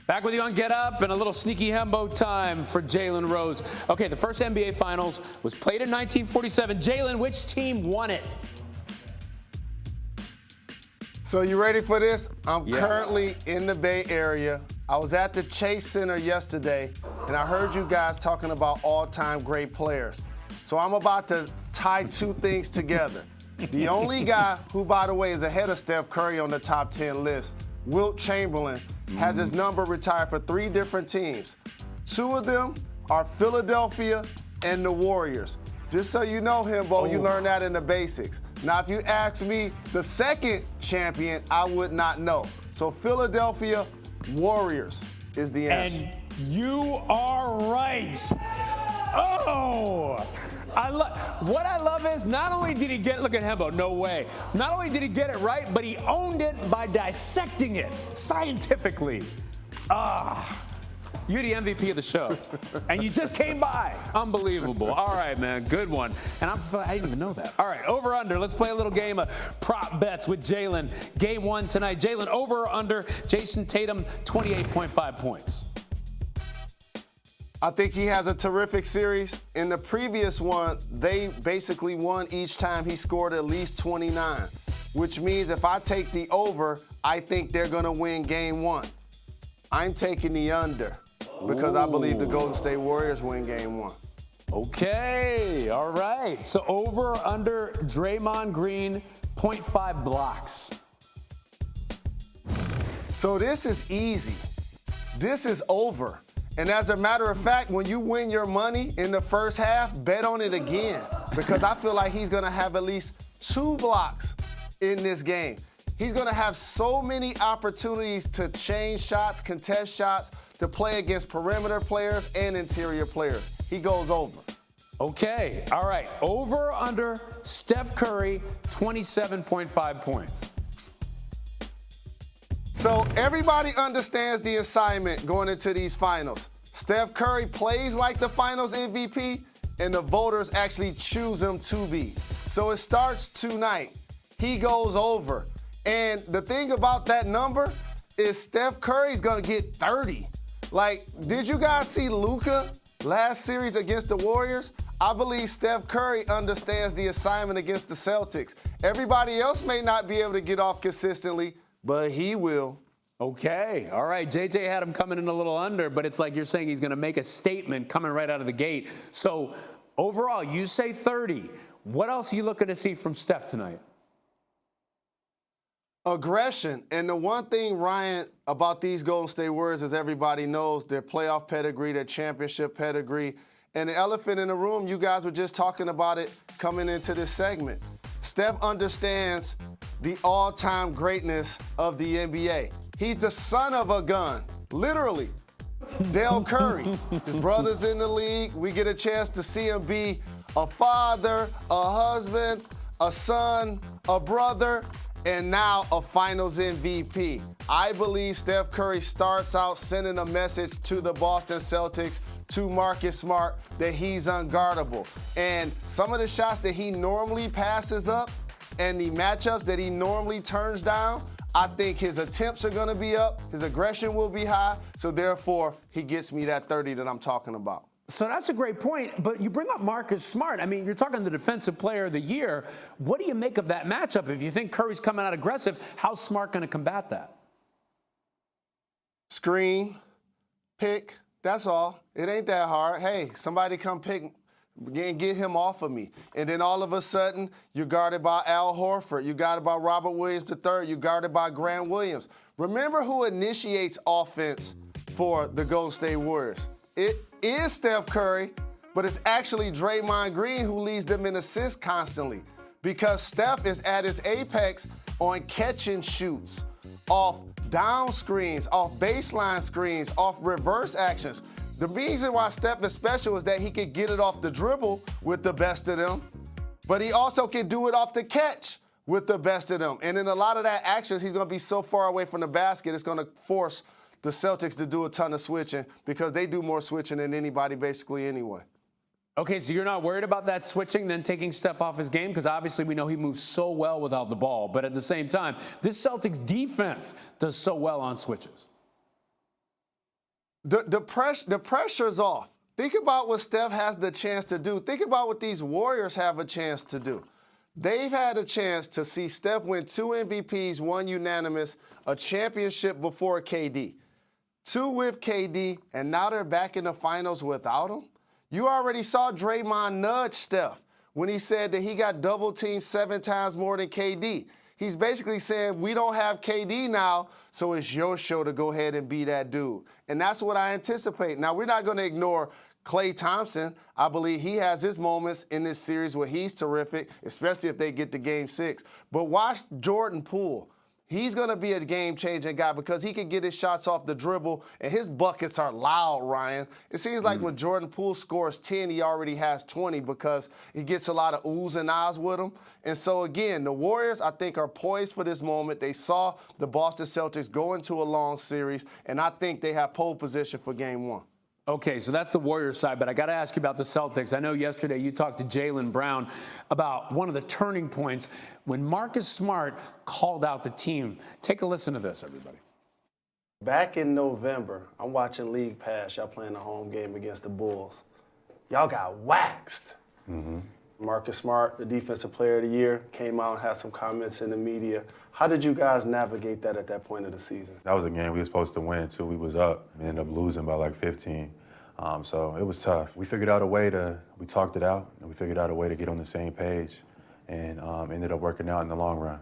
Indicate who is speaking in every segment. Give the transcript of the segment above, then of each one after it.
Speaker 1: Back with you on Get Up and a little sneaky hembo time for Jalen Rose. Okay, the first NBA Finals was played in 1947. Jalen, which team won it?
Speaker 2: So you ready for this? I'm currently in the Bay Area. I was at the Chase Center yesterday, and I heard you guys talking about all-time great players. So I'm about to tie two things together. The only guy who, by the way, is ahead of Steph Curry on the top 10 list, Wilt Chamberlain, has his number retired for 3 different teams. 2 of them are Philadelphia and the Warriors. Just so you know, Himbo, you learned that in the basics. Now, if you ask me the second champion, I would not know. So Philadelphia Warriors is the answer.
Speaker 1: And you are right. Oh! What I love is not only did he get, look at Hembo, no way. Not only did he get it right, but he owned it by dissecting it scientifically. You're the MVP of the show. And you just came by. Unbelievable. All right, man. Good one. And I didn't even know that. All right, over under. Let's play a little game of prop bets with Jalen. Game 1 tonight. Jalen, over or under Jason Tatum, 28.5 points.
Speaker 2: I think he has a terrific series. In the previous one, they basically won each time he scored at least 29, which means if I take the over, I think they're going to win game 1. I'm taking the under because I believe the Golden State Warriors win game 1.
Speaker 1: Okay, all right. So over or under Draymond Green, 0.5 blocks.
Speaker 2: So this is easy. This is over. And as a matter of fact, when you win your money in the first half, bet on it again because I feel like he's going to have at least 2 blocks in this game. He's going to have so many opportunities to change shots, contest shots, to play against perimeter players and interior players. He goes over.
Speaker 1: Okay, all right. Over or under Steph Curry, 27.5 points.
Speaker 2: So everybody understands the assignment going into these finals. Steph Curry plays like the finals MVP, and the voters actually choose him to be. So it starts tonight. He goes over. And the thing about that number is Steph Curry's going to get 30. Like, did you guys see Luka last series against the Warriors? I believe Steph Curry understands the assignment against the Celtics. Everybody else may not be able to get off consistently, but he will.
Speaker 1: Okay, all right. JJ had him coming in a little under, but it's like you're saying he's going to make a statement coming right out of the gate. So overall, you say 30. What else are you looking to see from Steph tonight?
Speaker 2: Aggression. And the one thing, Ryan, about these Golden State Warriors is everybody knows their playoff pedigree, their championship pedigree. And the elephant in the room, you guys were just talking about it coming into this segment. Steph understands the all-time greatness of the NBA. He's the son of a gun, literally. Dell Curry, his brother's in the league. We get a chance to see him be a father, a husband, a son, a brother, and now a finals MVP. I believe Steph Curry starts out sending a message to the Boston Celtics, to Marcus Smart, that he's unguardable. And some of the shots that he normally passes up and the matchups that he normally turns down, I think his attempts are going to be up, his aggression will be high, so therefore he gets me that 30 that I'm talking about.
Speaker 1: So that's a great point, but you bring up Marcus Smart. I mean, you're talking the defensive player of the year. What do you make of that matchup? If you think Curry's coming out aggressive, how's Smart going to combat that?
Speaker 2: Screen, pick, that's all. It ain't that hard. Hey, somebody come pick and get him off of me. And then all of a sudden, you're guarded by Al Horford. You're guarded by Robert Williams III. You're guarded by Grant Williams. Remember who initiates offense for the Golden State Warriors. It is Steph Curry, but it's actually Draymond Green who leads them in assists constantly because Steph is at his apex on catch and shoots, off down screens, off baseline screens, off reverse actions. The reason why Steph is special is that he can get it off the dribble with the best of them, but he also can do it off the catch with the best of them. And in a lot of that actions, he's going to be so far away from the basket, it's going to force the Celtics to do a ton of switching because they do more switching than anybody basically anyway.
Speaker 1: Okay, so you're not worried about that switching, then taking Steph off his game? Because obviously we know he moves so well without the ball. But at the same time, this Celtics defense does so well on switches.
Speaker 2: The pressure's off. Think about what Steph has the chance to do. Think about what these Warriors have a chance to do. They've had a chance to see Steph win 2 MVPs, 1 unanimous, a championship before KD. 2 with KD, and now they're back in the finals without him? You already saw Draymond nudge Steph when he said that he got double-teamed 7 times more than KD. He's basically saying, we don't have KD now, so it's your show to go ahead and be that dude. And that's what I anticipate. Now, we're not going to ignore Klay Thompson. I believe he has his moments in this series where he's terrific, especially if they get to Game 6. But watch Jordan Poole. He's going to be a game-changing guy because he can get his shots off the dribble, and his buckets are loud, Ryan. It seems like when Jordan Poole scores 10, he already has 20 because he gets a lot of oohs and ahs with him. And so, again, the Warriors, I think, are poised for this moment. They saw the Boston Celtics go into a long series, and I think they have pole position for Game 1.
Speaker 1: Okay, so that's the Warriors side, but I got to ask you about the Celtics. I know yesterday you talked to Jalen Brown about one of the turning points when Marcus Smart called out the team. Take a listen to this, everybody.
Speaker 2: Back in November, I'm watching League Pass. Y'all playing the home game against the Bulls. Y'all got waxed. Marcus Smart, the Defensive Player of the Year, came out and had some comments in the media. How did you guys navigate that at that point of the season?
Speaker 3: That was a game we were supposed to win, too. We was up. We ended up losing by like 15. So it was tough. We figured out a way we talked it out, and we figured out a way to get on the same page, and ended up working out in the long run.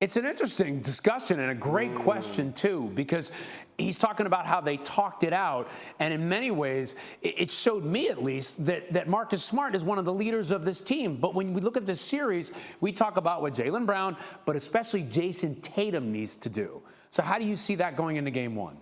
Speaker 1: It's an interesting discussion and a great question, too, because he's talking about how they talked it out. And in many ways, it showed me, at least, that Marcus Smart is one of the leaders of this team. But when we look at this series, we talk about what Jaylen Brown, but especially Jason Tatum needs to do. So how do you see that going into Game 1?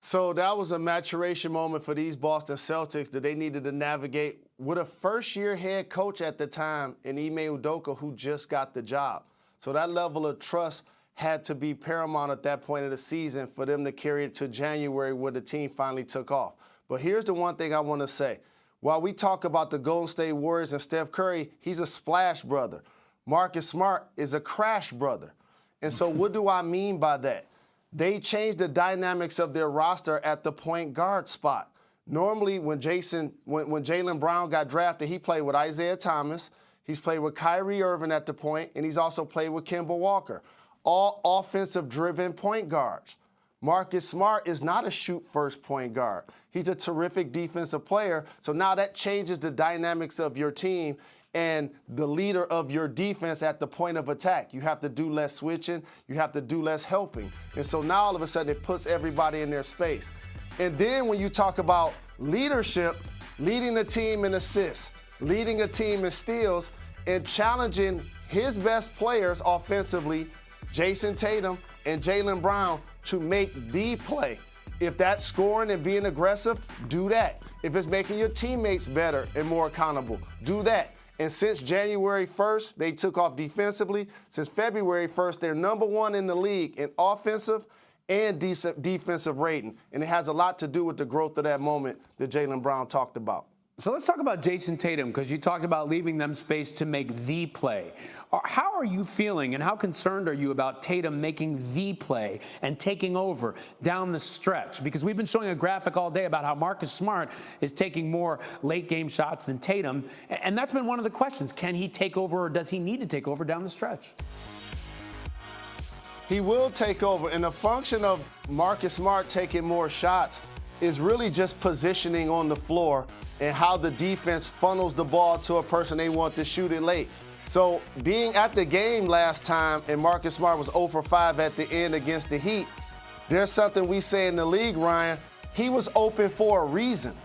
Speaker 2: So that was a maturation moment for these Boston Celtics that they needed to navigate with a first-year head coach at the time in Ime Udoka, who just got the job. So that level of trust had to be paramount at that point of the season for them to carry it to January where the team finally took off. But here's the one thing I want to say. While we talk about the Golden State Warriors and Steph Curry, he's a splash brother. Marcus Smart is a crash brother. And so what do I mean by that? They changed the dynamics of their roster at the point guard spot. Normally, when Jaylen Brown got drafted, he played with Isaiah Thomas. He's played with Kyrie Irving at the point, and he's also played with Kemba Walker, all offensive-driven point guards. Marcus Smart is not a shoot-first point guard. He's a terrific defensive player, so now that changes the dynamics of your team and the leader of your defense at the point of attack. You have to do less switching. You have to do less helping. And so now all of a sudden it puts everybody in their space. And then when you talk about leadership, leading the team in assists, leading a team in steals, and challenging his best players offensively, Jason Tatum and Jaylen Brown, to make the play. If that's scoring and being aggressive, do that. If it's making your teammates better and more accountable, do that. And since January 1st, they took off defensively. Since February 1st, they're number 1 in the league in offensive and defensive rating. And it has a lot to do with the growth of that moment that Jaylen Brown talked about.
Speaker 1: So let's talk about Jason Tatum, because you talked about leaving them space to make the play. How are you feeling and how concerned are you about Tatum making the play and taking over down the stretch? Because we've been showing a graphic all day about how Marcus Smart is taking more late-game shots than Tatum, and that's been one of the questions. Can he take over, or does he need to take over down the stretch?
Speaker 2: He will take over, and the function of Marcus Smart taking more shots is really just positioning on the floor and how the defense funnels the ball to a person they want to shoot it late. So being at the game last time and Marcus Smart was 0 for 5 at the end against the Heat, there's something we say in the league, Ryan, he was open for a reason.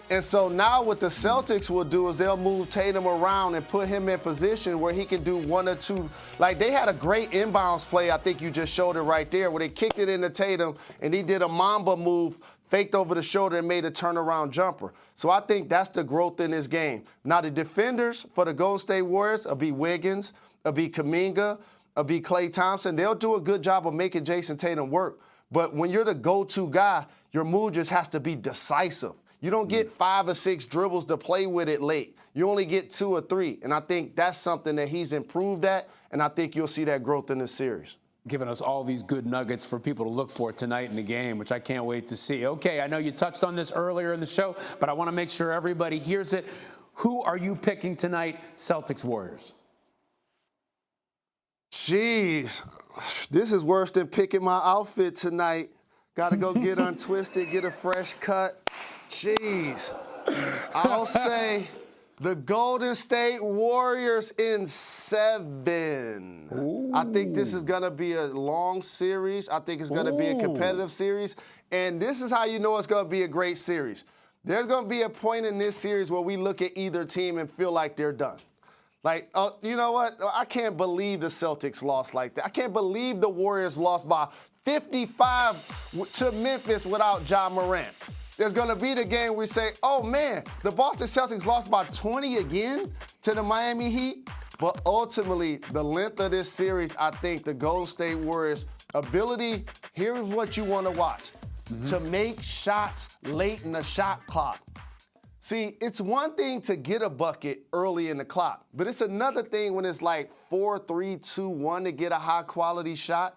Speaker 2: And so now what the Celtics will do is they'll move Tatum around and put him in position where he can do 1 or 2. Like, they had a great inbounds play, I think you just showed it right there, where they kicked it into Tatum and he did a Mamba move, faked over the shoulder and made a turnaround jumper. So I think that's the growth in this game. Now the defenders for the Golden State Warriors will be Wiggins, will be Kuminga, will be Klay Thompson. They'll do a good job of making Jason Tatum work. But when you're the go-to guy, your move just has to be decisive. You don't get 5 or 6 dribbles to play with it late. You only get 2 or 3. And I think that's something that he's improved at, and I think you'll see that growth in this series.
Speaker 1: giving us all these good nuggets for people to look for tonight in the game, which I can't wait to see. Okay, I know you touched on this earlier in the show, but I want to make sure everybody hears it. Who are you picking tonight, Celtics Warriors?
Speaker 2: Jeez, this is worse than picking my outfit tonight. Got to go get untwisted, get a fresh cut. Jeez. I'll say the Golden State Warriors in 7. Ooh. I think this is going to be a long series. I think it's going to be a competitive series. And this is how you know it's going to be a great series. There's going to be a point in this series where we look at either team and feel like they're done. Like, you know what? I can't believe the Celtics lost like that. I can't believe the Warriors lost by 55 to Memphis without Ja Morant. There's going to be the game where we say, oh, man, the Boston Celtics lost by 20 again to the Miami Heat. But ultimately, the length of this series, I think the Golden State Warriors' ability, here is what you want to watch, to make shots late in the shot clock. See, it's one thing to get a bucket early in the clock, but it's another thing when it's like 4, 3, 2, 1 to get a high-quality shot.